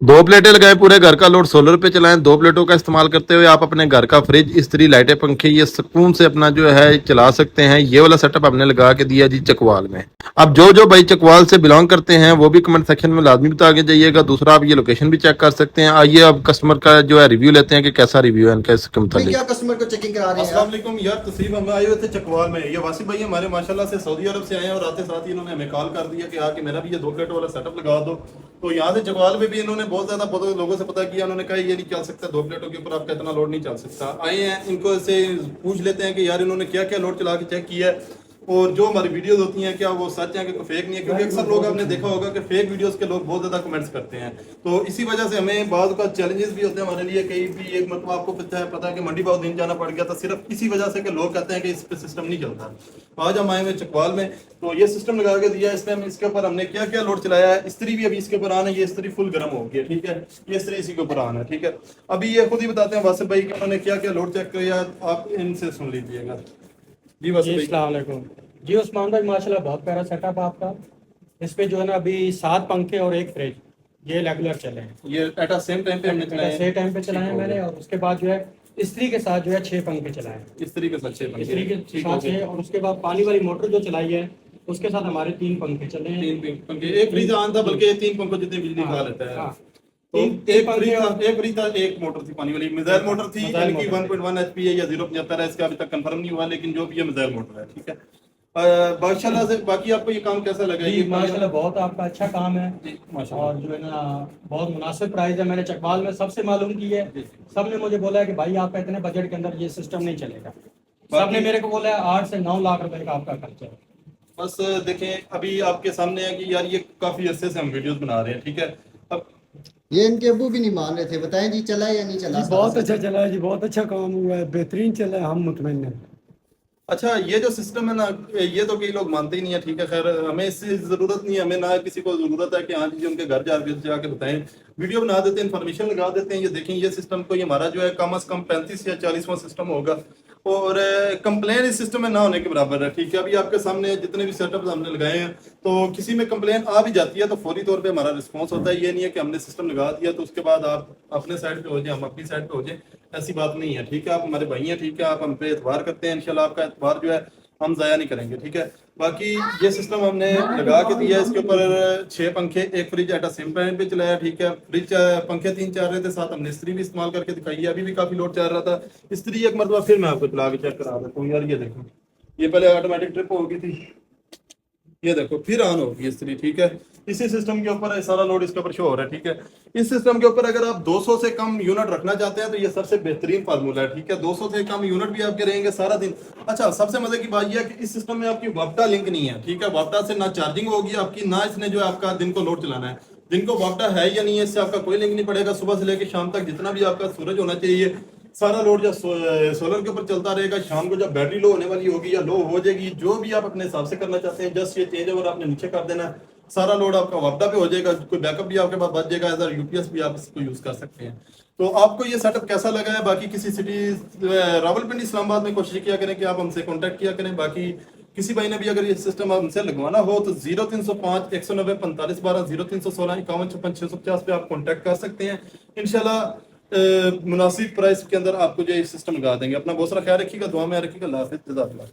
दो प्लेटें लगाएं, पूरे घर का लोड सोलर पे चलाएं। दो प्लेटों का इस्तेमाल करते हुए आप अपने घर का फ्रिज, इस्त्री, लाइटें, पंखे ये सुकून से अपना जो है चला सकते हैं। ये वाला सेटअप हमने लगा के दिया जी चकवाल में। अब जो जो भाई चकवाल से बिलोंग करते हैं वो भी कमेंट सेक्शन में लाजमी बता के जाइएगा। दूसरा आप ये लोकेशन भी चेक कर सकते हैं। आइए अब कस्टमर का जो है रिव्यू लेते हैं कि कैसा रिव्यू है इनका इसके मुताबिक। क्या कस्टमर को चेकिंग करा रहे हैं? अस्सलाम वालेकुम यार, तस्लीम हम आए हुए थे चकवाल में। ये वासिफ भाई हमारे माशाल्लाह से सऊदी अरब से आए हैं और आते साथ ही इन्होंने हमें कॉल कर दिया कि आके मेरा भी ये 2 प्लेटों वाला सेटअप लगा दो। तो यहाँ से चकवाल में भी इन्होंने बहुत ज्यादा बहुत लोगों से पता किया। उन्होंने कहा ये नहीं चल सकता, 2 प्लेटों के ऊपर आपका इतना लोड नहीं चल सकता। आए हैं इनको से पूछ लेते हैं कि यार इन्होंने क्या क्या लोड चला के चेक किया है और जो हमारी वीडियोस होती हैं क्या वो सच है कि फेक नहीं है। क्योंकि अक्सर लोग आपने देखा होगा कि फेक वीडियोस के लोग बहुत ज्यादा कमेंट्स करते हैं। तो इसी वजह से हमें बाद का चैलेंजेस भी होते हैं हमारे लिए। कहीं भी एक मतलब आपको पता है कि मंडी बहुत दिन जाना पड़ गया था सिर्फ इसी वजह से कि लोग कहते हैं कि इस पे सिस्टम नहीं चलता। आज हम आए हुए चकवाल में तो ये सिस्टम लगा के दिया। इस टाइम इसके ऊपर हमने क्या क्या लोड चलाया है। इस्त्री भी अभी इसके ऊपर आना है, ये इस्त्री फुल गर्म हो गई है, ठीक है। ये इस्त्री इसी के ऊपर आना है, ठीक है। अभी ये खुद ही बताते हैं वासिफ भाई कि उन्होंने क्या क्या लोड चेक किया, आप इनसे सुन लीजिएगा। जी वासिफ भाई। अस्सलाम वालेकुम जी। उस्मान भाई माशाल्लाह बहुत प्यारा सेटअप आपका। इस पे जो है ना अभी 7 पंखे और 1 फ्रिज ये रेगुलर चले हैं। ये एट अ सेम टाइम पे हमने चलाए सेम टाइम पे चलाए हैं मैंने। और उसके बाद जो है इस्त्री के साथ जो है 6 पंखे चलाए हैं। इस्त्री के साथ 6 पंखे, इस्त्री के ठीक हो साथ गए। 6 और उसके बाद पानी वाली मोटर जो चलाई है उसके साथ हमारे 3 पंखे चले हैं। 3 पंखे, एक फ्रिज आन था बल्कि 3 पंखों जितनी बिजली खा लेता है। हाँ। तो एक फ्रिज था, एक मोटर थी पानी वाली, मिसाइल मोटर थी, यानी कि 1.1 एचपी है या 0.75 है, इसका अभी तक कंफर्म नहीं हुआ, लेकिन जो भी है मिसाइल मोटर है, ठीक है। माशाल्लाह से बाकी आपको ये काम कैसा लगा? ये माशाल्लाह बहुत आपका अच्छा काम है जी माशाल्लाह। और जो है ना बहुत मुनासिब प्राइस है। मैंने चकवाल में सबसे मालूम की है, सबने मुझे बोला है कि भाई आपका इतने बजट के अंदर ये सिस्टम नहीं चलेगा। सबने मेरे को बोला है 8 से 9 लाख रुपए का आपका खर्चा है। बस देखें अभी आपके सामने है कि यार ये काफी अरसे से हम वीडियोस बना रहे हैं, ठीक है। अब ये इनके अबू भी नहीं मान रहे थे, बताएं जी चला या नहीं चला? बहुत अच्छा चला है जी, बहुत अच्छा काम हुआ है, बेहतरीन चला है, हम मुतमईन हैं। अच्छा, ये जो सिस्टम है ना, ये तो कई लोग मानते ही नहीं है, ठीक है। खैर हमें इससे जरूरत नहीं है, हमें ना किसी को जरूरत है कि हाँ जी उनके घर जाके बताएं। वीडियो बना देते हैं, इन्फॉर्मेशन लगा देते हैं। ये देखें ये सिस्टम को, ये हमारा जो है कम से कम 35 या 40वां सिस्टम होगा और कंप्लेन इस सिस्टम में ना होने के बराबर है, ठीक है। अभी आपके सामने जितने भी सेटअप हमने लगाए हैं तो किसी में कंप्लेन आ भी जाती है तो फौरी तौर पे हमारा रिस्पांस होता है। ये नहीं है कि हमने सिस्टम लगा दिया तो उसके बाद आप अपने साइड पे हो जाए, हम अपनी साइड पे हो जाए, ऐसी बात नहीं है, ठीक है। आप हमारे भाई हैं, ठीक है। आप हम पे एतबार करते हैं, इंशाल्लाह आपका एतबार जो है हम ज़ाया नहीं करेंगे, ठीक है। बाकी ये सिस्टम हमने लगा के दिया है। इसके ऊपर 6 पंखे, 1 fridge at a same time पे चलाया, ठीक है। फ्रिज पंखे 3 चल रहे थे, साथ हमने इस्त्री भी इस्तेमाल करके दिखाई है। अभी भी काफी लोड चल रहा था। इस्त्री एक मरतबा फिर मैं आपको चला के चेक करा देता हूँ यार। ये देखो, ये पहले ऑटोमेटिक ट्रिप हो गई थी, ये देखो फिर ऑन होगी इस्त्री, ठीक है। इसी सिस्टम के ऊपर सारा लोड इसके ऊपर शो हो रहा है, ठीक है। इस सिस्टम के ऊपर अगर आप 200 से कम यूनिट रखना चाहते हैं तो ये सबसे बेहतरीन फार्मूला है, ठीक है। 200 से कम यूनिट भी आपके रहेंगे सारा दिन। अच्छा, सबसे मजे की बात यह है कि इस सिस्टम में आपकी वापटा लिंक नहीं है, ठीक है। वापटा से ना चार्जिंग होगी आपकी, ना इसने जो है आपका दिन को लोड चलाना है। दिन को वापटा है या नहीं है इससे आपका कोई लिंक नहीं पड़ेगा। सुबह से लेकर शाम तक जितना भी आपका सूरज होना चाहिए सारा लोड जब सोलर के ऊपर चलता रहेगा। शाम को जब बैटरी लो होने वाली होगी या लो हो जाएगी, जो भी आप अपने हिसाब से करना चाहते हैं, जस्ट ये चेंज ओवर आपने नीचे कर देना, सारा लोड आपका वापटा पे हो जाएगा। कोई बैकअप भी आपके पास बच जाएगा, एज यूपीएस भी आप इसको यूज कर सकते हैं। तो आपको ये सेटअप कैसा लगा है? बाकी किसी सिटी रावलपिंडी इस्लामाबाद में कोशिश किया करें कि आप हमसे कॉन्टैक्ट किया करें। बाकी किसी भाई ने भी अगर ये सिस्टम हमसे लगवाना हो तो 0305 190 45 12 0316 51 56 650 पे आप कॉन्टैक्ट कर सकते हैं। इंशाल्लाह मुनासिब प्राइस के अंदर आपको जो सिस्टम लगा देंगे। अपना बहुत सारा ख्याल रखिएगा, दुआ में रखिएगा। अल्लाह हाफिज़, जज़ाकल्लाह।